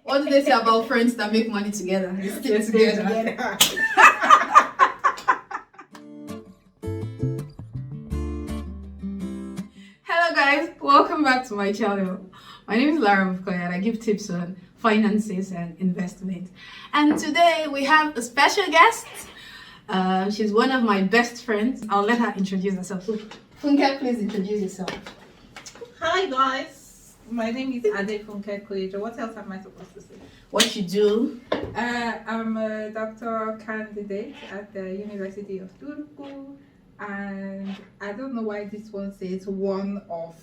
What do they say about friends that make money together? They stick together. Hello guys, welcome back to my channel. My name is Adefunke Koyejo and I give tips on finances and investment. And today we have a special guest. She's one of my best friends. I'll let her introduce herself. Funke, please introduce yourself. Hi guys, my name is Adefunke Koyejo. What else am I supposed to say? What you do? I'm a doctoral candidate at the University of Turku, and I don't know why this one says one of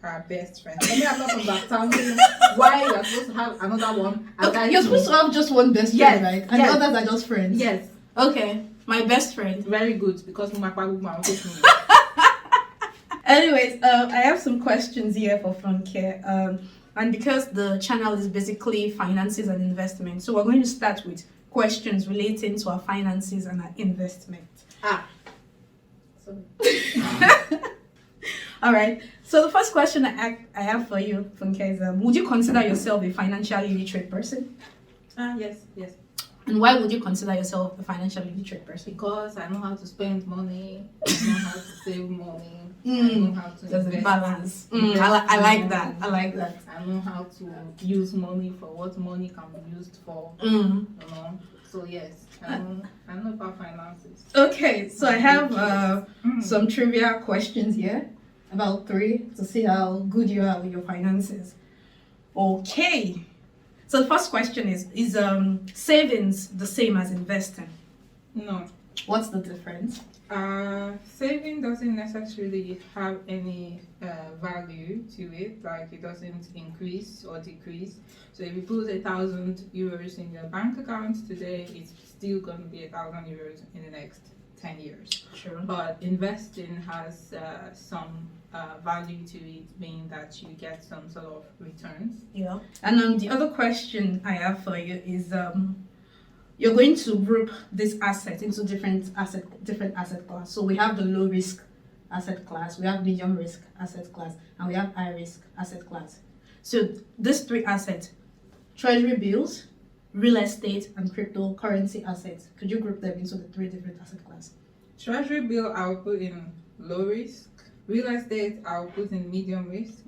her best friends. I mean, I'm not understanding why you're supposed to have another one. Okay, you're supposed to have just one best friend, right? And the others are just friends. Yes. Okay, my best friend. Very good, because my will take me. Anyways, I have some questions here for Funke. And because the channel is basically finances and investment, so we're going to start with questions relating to our finances and our investment. Sorry. All right. So the first question I have for you, Funke, is would you consider yourself a financially literate person? Yes. And why would you consider yourself a financially literate person? Because I know how to spend money, I know how to save money, I know how to There's a invest. balance. I like that. I like that. I know how to use money for what money can be used for. So yes, I know about finances. Okay, so I have some trivia questions here, about 3, to see how good you are with your finances. Okay, so the first question is savings the same as investing? No. What's the difference? Saving doesn't necessarily have any value to it, like it doesn't increase or decrease. So if you put 1,000 euros in your bank account today, it's still going to be 1,000 euros in the next 10 years. Sure. But investing has some value to it, meaning that you get some sort of returns. Yeah. And the other question I have for you is you're going to group this asset into different asset class. So we have the low risk asset class, we have medium risk asset class, and we have high risk asset class. So these 3 assets, treasury bills, real estate, and cryptocurrency assets, could you group them into the 3 different asset classes? Treasury bill I'll put in low risk, real estate I'll put in medium risk,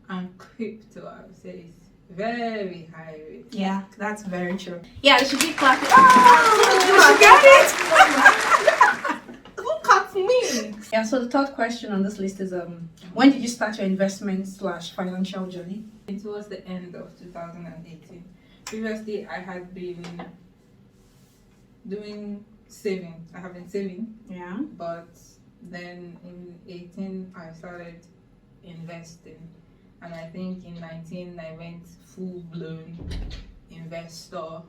and crypto I would say is very high risk. Yeah, that's very true. Yeah, you should be clapping. You should get it. Look at me. Yeah, so the third question on this list is when did you start your investment / financial journey? It was the end of 2018. Previously, I had been doing saving. I have been saving. Yeah. But then in 18, I started investing. And I think in 19, I went full-blown investor,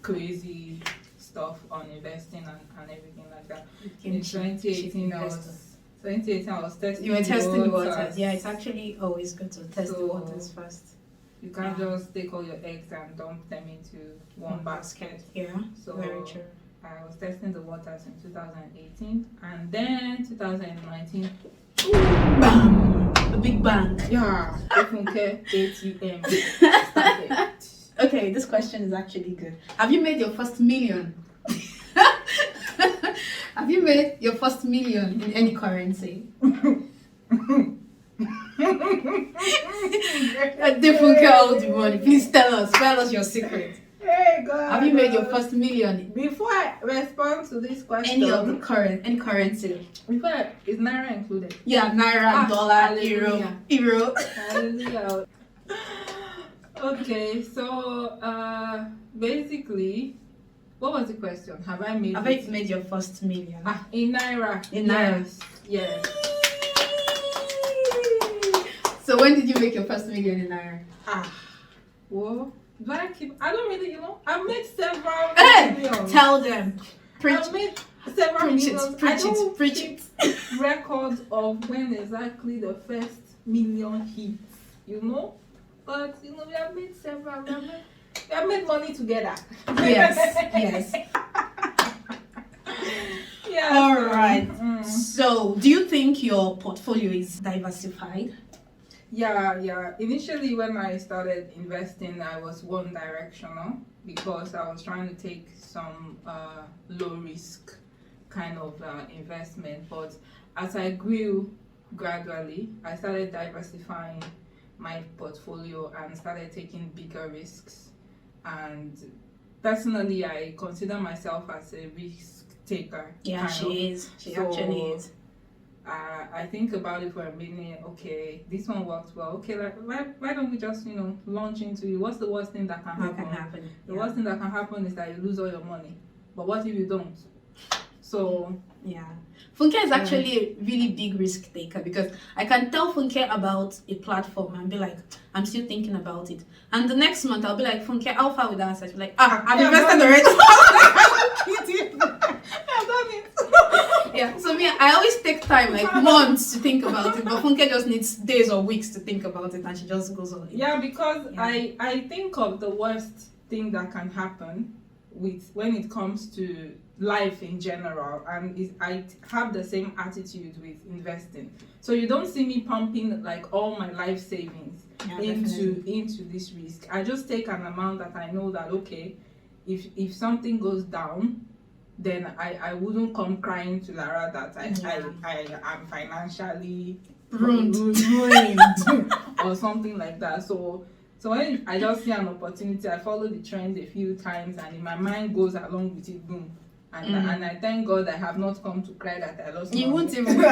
crazy stuff on investing and everything like that. In 2018, I was testing. You were testing the waters. waters. Yeah, it's actually always good to test the waters first. You can't just take all your eggs and dump them into one basket. Yeah, So very true. I was testing the waters in 2018, and then 2019. Bam! A big bang. Yeah, Adefunke ATM started. Okay, this question is actually good. Have you made your first million? Have you made your first million in any currency? Adefunke all the money. Please tell us your secret. Hey God. Have you made your first million? Before I respond to this question, Any currency? Is Naira included? Yeah, naira, dollar, euro. Hallelujah. Okay, so basically, what was the question? Have I made your first million? In Naira. In Naira. Yes. So when did you make your first million in Naira? Well, I don't really, I've made several millions. Tell them. I've made several millions. Preach it. Records of when exactly the first million hits, But, we have made several. We have made money together. Yes. Yeah. All right. So, do you think your portfolio is diversified? Yeah. Initially, when I started investing, I was one directional because I was trying to take some low risk kind of investment. But as I grew gradually, I started diversifying my portfolio and started taking bigger risks. And personally, I consider myself as a risk taker. Yeah, kind she of. is. She So, actually is. I think about it for a minute. Okay, this one worked well. Okay, like why don't we just launch into it? What's the worst thing that can What happen? can happen? The Yeah. worst thing that can happen is that you lose all your money. But what if you don't? So Yeah. Funke is actually a really big risk taker because I can tell Funke about a platform and be like, I'm still thinking about it. And the next month I'll be like, Funke, how far with that asset? You're like, I've invested already. I've done it. Yeah. So me, I always take time, like months to think about it, but Funke just needs days or weeks to think about it and she just goes on it. Yeah, because Yeah. I think of the worst thing that can happen with when it comes to life in general, and I have the same attitude with investing. So you don't see me pumping like all my life savings Yeah, into this risk. I just take an amount that I know that okay, if something goes down, then I wouldn't come crying to Lara that I am financially ruined. or something like that. So when I just see an opportunity, I follow the trend a few times, and in my mind goes along with it, boom. And I thank God I have not come to cry that I lost You money. won't even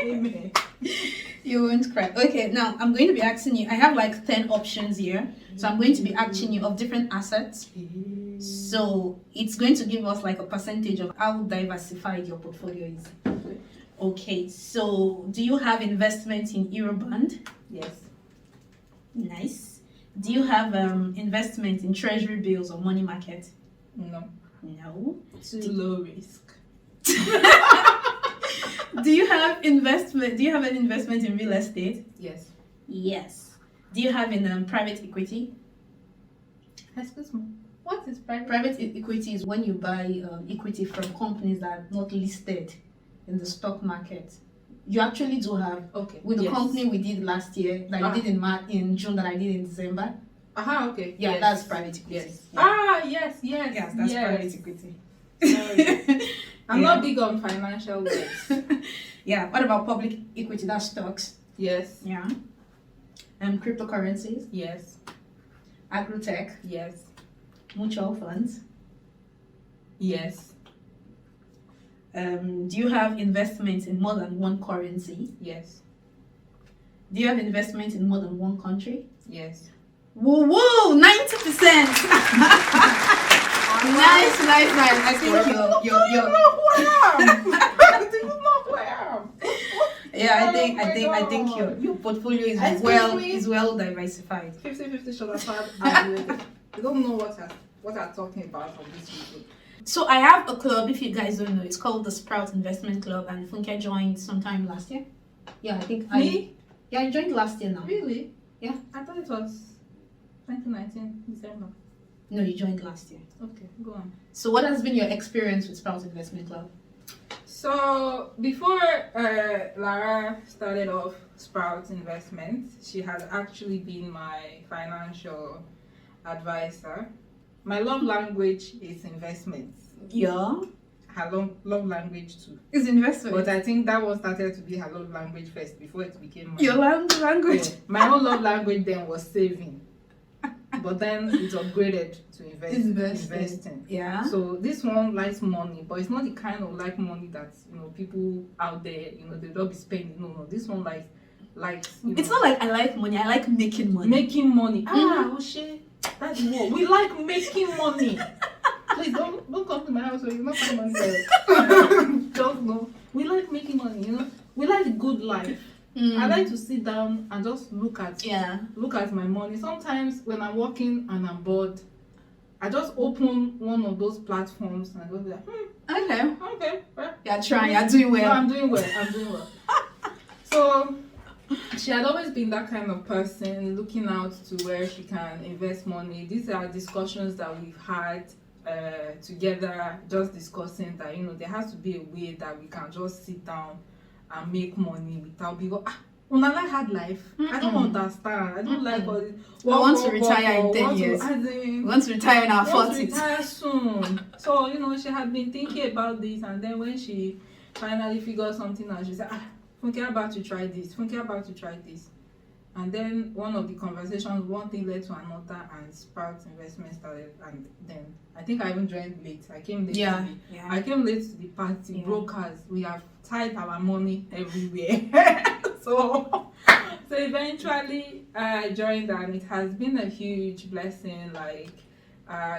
Amen. You won't cry. Okay, now I'm going to be asking you. I have like 10 options here. So I'm going to be asking you of different assets. So it's going to give us like a percentage of how diversified your portfolio is. Okay, so do you have investment in Eurobond? Yes. Nice. Do you have investment in treasury bills or money market? No. No. Too low risk. Do you have investment? Do you have an investment in real estate? Yes. Yes. Do you have in private equity? Excuse me. What is private? Private equity is when you buy equity from companies that are not listed in the stock market. You actually do have Okay. with the Yes. company we did last year, that you did in June, that I did in December. Okay. Yeah, Yes. that's private equity. Yes. Yeah. Yes. Yes, that's private equity. Sorry. I'm Yeah. not big on financial words. Yeah. What about public equity? That's stocks. Yes. Yeah. Cryptocurrencies, Yes. agrotech, Yes. mutual funds. Yes. Do you have investments in more than one currency? Yes. Do you have investment in more than one country? Yes. Woo woo! 90%. Nice. I think you're. Yeah, I think your portfolio is well diversified. 50-50 should have had. You don't know what I'm talking about on this video. So I have a club, if you guys don't know, it's called the Sprout Investment Club, and Funke joined sometime last year. Yeah, I think Me? I joined last year now. Really? Yeah. I thought it was 2019 December. No, you joined last year. Okay, go on. So what has been your experience with Sprout Investment Club? So before Lara started off Sprout Investment, she has actually been my financial advisor. My love language is investments. Yeah. Her love language too. It's investment. But I think that one started to be her love language first before it became mine. Your language. Yeah. My own love language then was saving. But then it upgraded to investing. Yeah. So this one likes money, but it's not the kind of like money that people out there they don't be spending. No. This one likes. It's not like I like money. I like making money. Making money. Oh shit. That's what we like, making money. Please don't come to my house where you not find money there. Just know we like making money. We like good life. I like to sit down and just look at my money. Sometimes when I'm working and I'm bored, I just open one of those platforms and I go there. Okay. Well, You're trying. You're doing well. no, I'm doing well. So she had always been that kind of person, looking out to where she can invest money. These are discussions that we've had together, just discussing that there has to be a way that we can just sit down and make money without being Una like hard life. I don't understand. I don't like all this. I want to retire in 10 years. We want to retire in our want to 40s. retire soon. So, she had been thinking about this, and then when she finally figured something out, she said, Funke, how about to try this? Funke, how about to try this? And then one of the conversations, one thing led to another, and Sprout Investment started. And then I think I even joined late. I came late. I came late to the party. Brokers, we have tied our money everywhere. so eventually I joined, and it has been a huge blessing. Like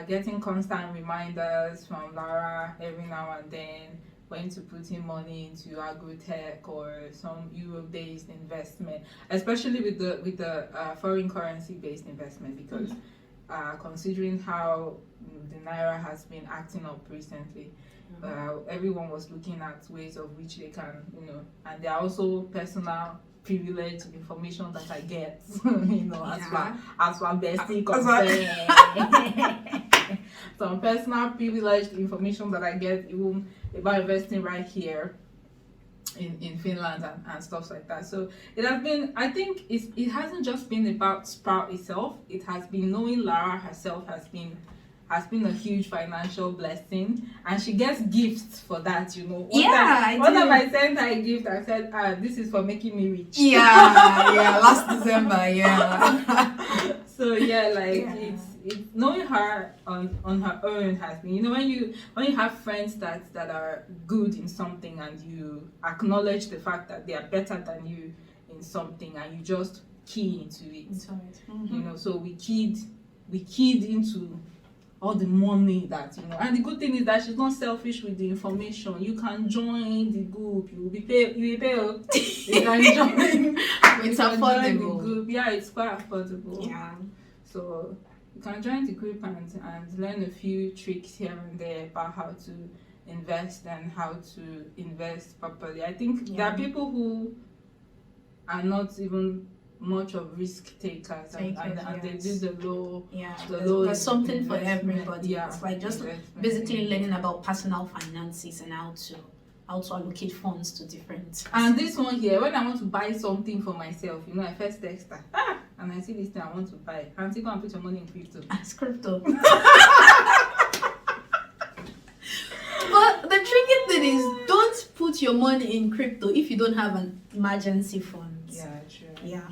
getting constant reminders from Lara every now and then, when to put in money into agrotech or some Euro-based investment, especially with the foreign currency-based investment, because considering how the Naira has been acting up recently, everyone was looking at ways of which they can, and there are also personal privileged information that I get, as far bestie concerned. Some personal privileged information that I get even about investing right here in Finland and stuff like that. So it has been, I think it hasn't just been about Sprout itself. It has been knowing Lara herself has been a huge financial blessing, and she gets gifts for that, One time I sent her a gift, I said, this is for making me rich. Last December, So it's knowing her on her own has been, when you have friends that are good in something, and you acknowledge the fact that they are better than you in something, and you just key into it. So we keyed into all the money that, and the good thing is that she's not selfish with the information. You can join the group, you will pay. You can join. It's affordable. The group. Yeah, it's quite affordable. Yeah. So you can join the group and learn a few tricks here and there about how to invest and how to invest properly. I think there are people who are not even much of risk takers, and they do the low. There's something for everybody. Yeah, it's like just basically learning about personal finances and how to allocate funds to different. And this one here, when I want to buy something for myself, I first text her, and I see this thing I want to buy. Auntie, go and put your money in crypto. It's crypto. But the tricky thing is, don't put your money in crypto if you don't have an emergency fund.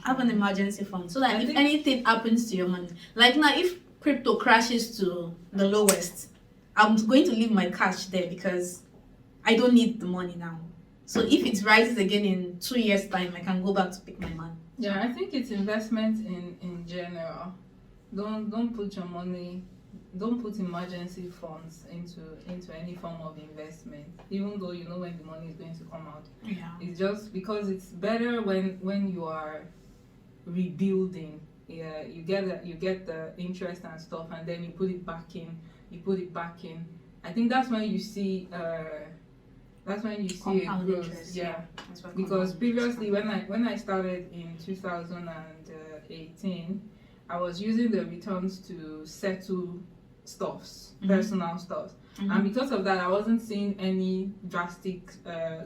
Have an emergency fund, so that if anything happens to your money, like now, if crypto crashes to the lowest, I'm going to leave my cash there because I don't need the money now. So if it rises again in 2 years' time, I can go back to pick my money. Yeah, I think it's investment in general. Don't put your money. Don't put emergency funds into any form of investment, even though you know when the money is going to come out. It's just because it's better when you are rebuilding. You get the interest and stuff, and then you put it back in. I think that's when you see a growth. Interest, Because previously when I started in 2018, I was using the returns to settle stuffs, personal stuff, and because of that, I wasn't seeing any drastic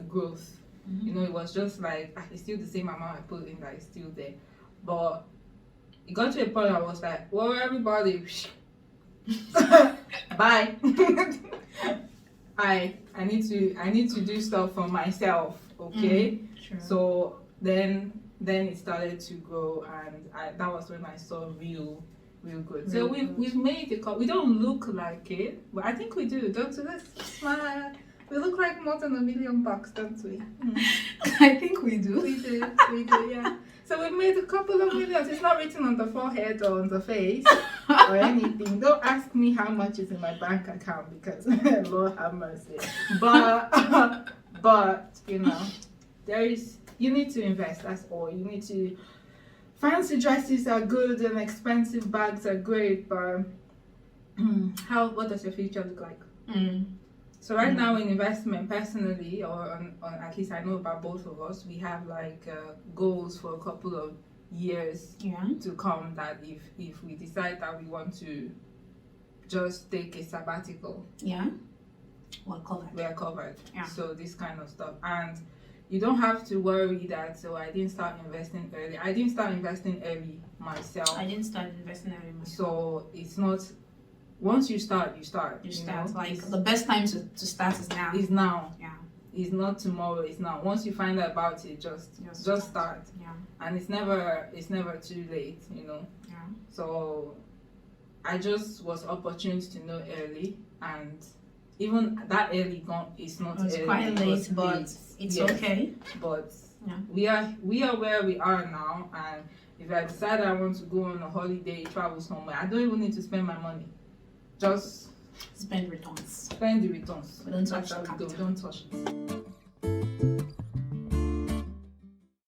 growth. It was just like it's still the same amount I put in, that is still there. But it got to a point I was like, well, everybody, bye. I need to do stuff for myself, okay? Sure. So then it started to grow, and that was when I saw real good. So we've made it. We don't look like it, but I think we do. Don't we? Let's smile. We look like more than $1 million, don't we? I think we do. We do, yeah. So we've made a couple of millions. It's not written on the forehead or on the face or anything. Don't ask me how much is in my bank account, because Lord have mercy. But you need to invest. That's all. You need to. Fancy dresses are good and expensive bags are great, but what does your future look like? So right now in investment, personally, or on at least I know about both of us, we have like goals for a couple of years to come, that if we decide that we want to just take a sabbatical, we're covered. So this kind of stuff. And you don't have to worry that, so I didn't start investing early. I didn't start investing early myself. I didn't start investing early myself. So it's not, once you start, you start. You start. know? Like It's- the best time to start is now. is now. Yeah. It's not tomorrow, it's now. Once you find out about it, just start. Yeah. And it's never too late, you know. Yeah. So I just was opportune to know early, and even that early gone is not It's early. quite it late, was but late. it's Yes. okay. But Yeah. we are where we are now, and if I decide I want to go on a holiday, travel somewhere, I don't even need to spend my money. Just Spend returns. spend the returns. We don't touch That's how the we go. capital. Don't touch it.